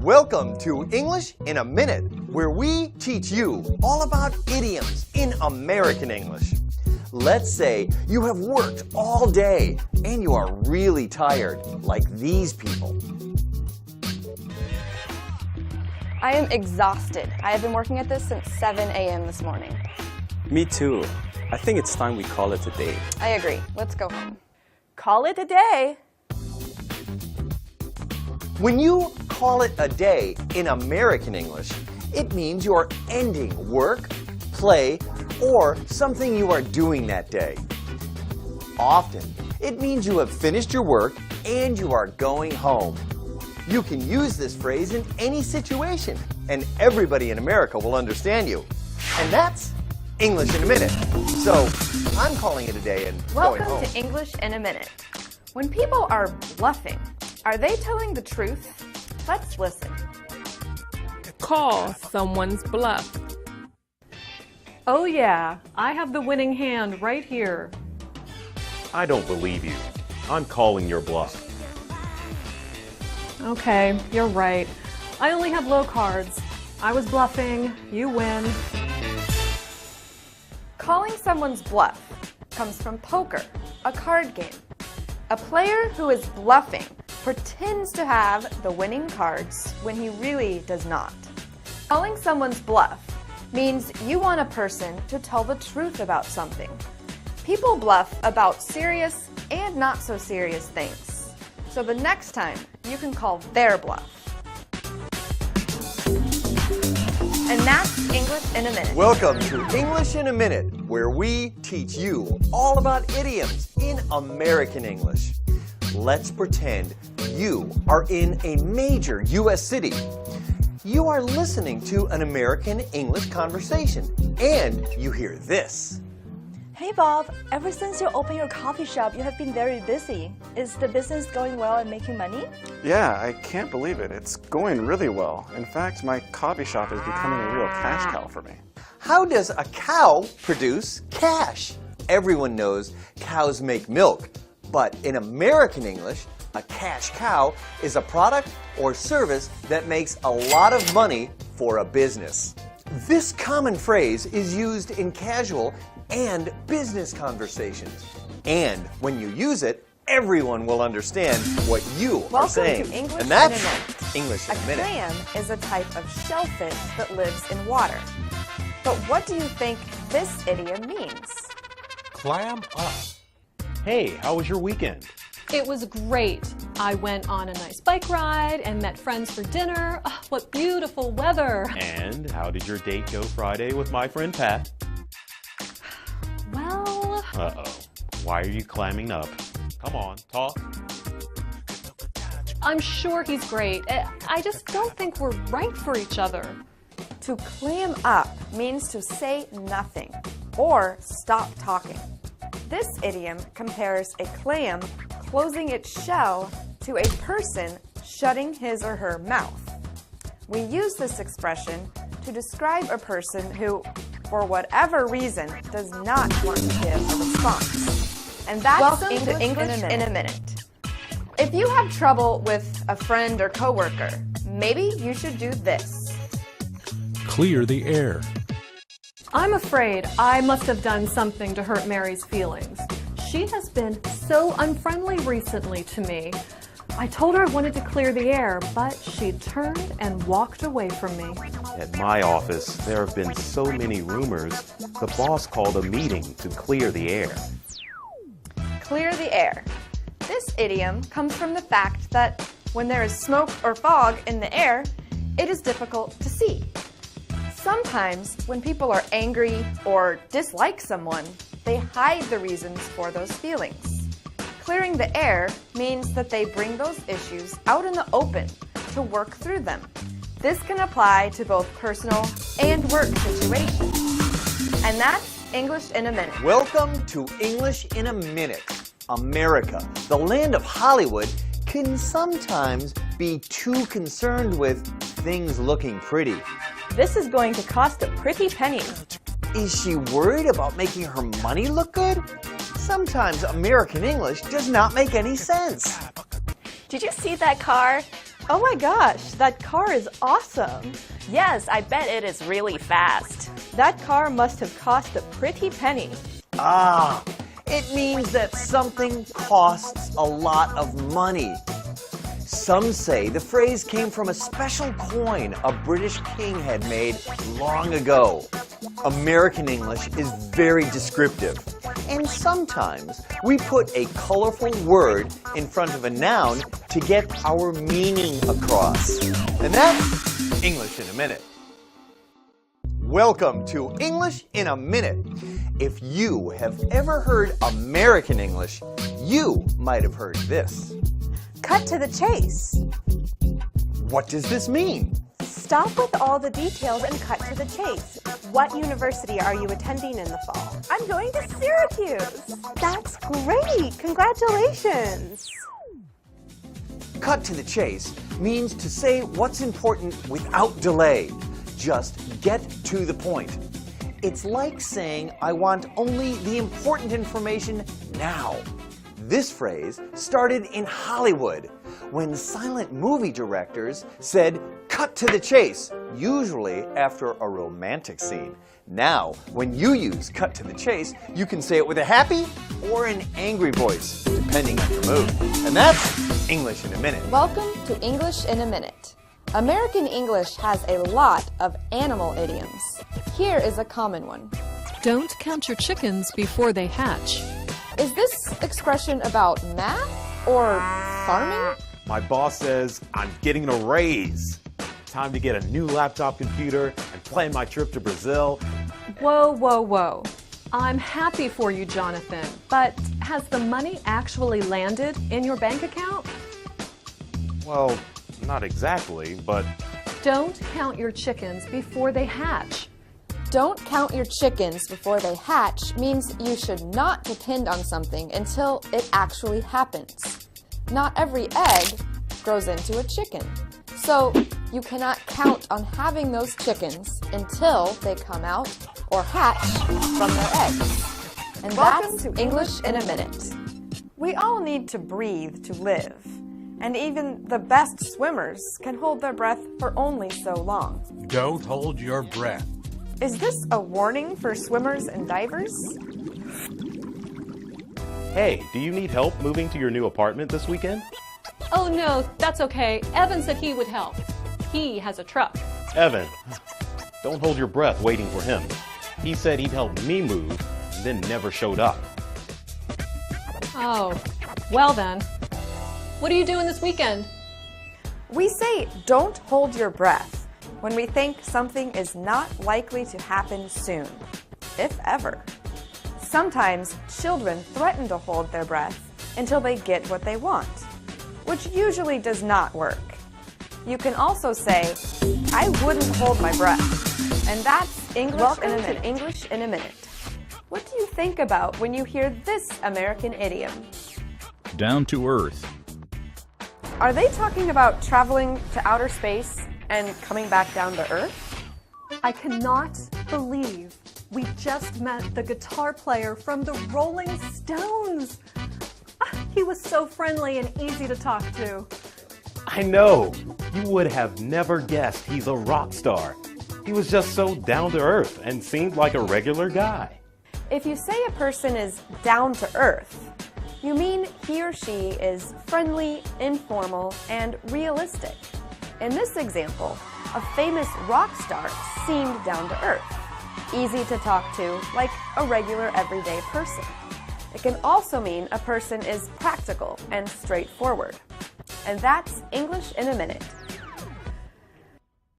Welcome to English in a Minute, where we teach you all about idioms in American English. Let's say you have worked all day and you are really tired, like these people. I am exhausted. I have been working at this since 7 a.m. this morning. Me too. I think it's time we call it a day. I agree. Let's go home. Call it a day. When you call it a day in American English, it means you are ending work, play, or something you are doing that day. Often, it means you have finished your work and you are going home. You can use this phrase in any situation, and everybody in America will understand you. And that's English in a Minute. So, I'm calling it a day and going home. Welcome to English in a Minute. When people are bluffing, are they telling the truth? Let's listen. Call someone's bluff. Oh yeah, I have the winning hand right here. I don't believe you. I'm calling your bluff. Okay, you're right. I only have low cards. I was bluffing. You win. Calling someone's bluff comes from poker, a card game. A player who is bluffing pretends to have the winning cards when he really does not. Calling someone's bluff means you want a person to tell the truth about something. People bluff about serious and not so serious things. So the next time, you can call their bluff. And that's English in a Minute. Welcome to English in a Minute, where we teach you all about idioms in American English. Let's pretend you are in a major U.S. city. You are listening to an American English conversation, and you hear this. Hey Bob, ever since you opened your coffee shop, you have been very busy. Is the business going well and making money? Yeah, I can't believe it. It's going really well. In fact, my coffee shop is becoming a real cash cow for me. How does a cow produce cash? Everyone knows cows make milk, but in American English, a cash cow is a product or service that makes a lot of money for a business. This common phrase is used in casual and business conversations. And when you use it, everyone will understand what you are saying. Welcome to English and that's in a Minute. English in a A Minute. clam is a type of shellfish that lives in water. But what do you think this idiom means? Clam up. Hey, how was your weekend? It was great. I went on a nice bike ride and met friends for dinner. Oh, what beautiful weather. And how did your date go Friday with my friend Pat? Well, Uh-oh. Why are you clamming up? Come on, talk. I'm sure he's great. I just don't think we're right for each other. To clam up means to say nothing or stop talking. This idiom compares a clam closing its shell to a person shutting his or her mouth. We use this expression to describe a person who, for whatever reason, does not want to give a response. And that's Welcome to English in a Minute. If you have trouble with a friend or coworker, maybe you should do this. Clear the air. I'm afraid I must have done something to hurt Mary's feelings. She has been so unfriendly recently to me. I told her I wanted to clear the air, but she turned and walked away from me. At my office, there have been so many rumors, the boss called a meeting to clear the air. Clear the air. This idiom comes from the fact that when there is smoke or fog in the air, it is difficult to see. Sometimes, when people are angry or dislike someone, they hide the reasons for those feelings. Clearing the air means that they bring those issues out in the open to work through them. This can apply to both personal and work situations. And that's English in a Minute. Welcome to English in a Minute. America, the land of Hollywood, can sometimes be too concerned with things looking pretty. This is going to cost a pretty penny. Is she worried about making her money look good? Sometimes American English does not make any sense. Did you see that car? Oh my gosh, that car is awesome. Yes, I bet it is really fast. That car must have cost a pretty penny. Ah, it means that something costs a lot of money. Some say the phrase came from a special coin a British king had made long ago. American English is very descriptive, and sometimes we put a colorful word in front of a noun to get our meaning across. And that's English in a Minute. Welcome to English in a Minute. If you have ever heard American English, you might have heard this. Cut to the chase. What does this mean? Stop with all the details and cut to the chase. What university are you attending in the fall? I'm going to Syracuse. That's great. Congratulations. Cut to the chase means to say what's important without delay. Just get to the point. It's like saying, I want only the important information now. This phrase started in Hollywood when silent movie directors said, cut to the chase, usually after a romantic scene. Now, when you use cut to the chase, you can say it with a happy or an angry voice, depending on your mood. And that's English in a Minute. Welcome to English in a Minute. American English has a lot of animal idioms. Here is a common one. Don't count your chickens before they hatch. Is this expression about math or farming? My boss says I'm getting a raise. Time to get a new laptop computer and plan my trip to Brazil. Whoa, whoa, whoa. I'm happy for you, Jonathan, but has the money actually landed in your bank account? Well, not exactly, but Don't count your chickens before they hatch. Don't count your chickens before they hatch means you should not depend on something until it actually happens. Not every egg grows into a chicken. So you cannot count on having those chickens until they come out or hatch from their eggs. And that's English in a Minute. We all need to breathe to live. And even the best swimmers can hold their breath for only so long. Don't hold your breath. Is this a warning for swimmers and divers? hey, do you need help moving to your new apartment this weekend? Oh no, that's okay. Evan said he would help. He has a truck. Evan, don't hold your breath waiting for him. He said he'd help me move, then never showed up. Oh, well then. What are you doing this weekend? We say don't hold your breath when we think something is not likely to happen soon, if ever. Sometimes children threaten to hold their breath until they get what they want, which usually does not work. You can also say, I wouldn't hold my breath. And that's English in a Minute. English in a Minute. What do you think about when you hear this American idiom? Down to earth. Are they talking about traveling to outer space and coming back down to Earth? I cannot believe we just met the guitar player from the Rolling Stones. He was so friendly and easy to talk to. I know. You would have never guessed he's a rock star. He was just so down to earth and seemed like a regular guy. If you say a person is down to earth, you mean he or she is friendly, informal, and realistic. In this example, a famous rock star seemed down to earth, easy to talk to, like a regular everyday person. It can also mean a person is practical and straightforward. And that's English in a Minute.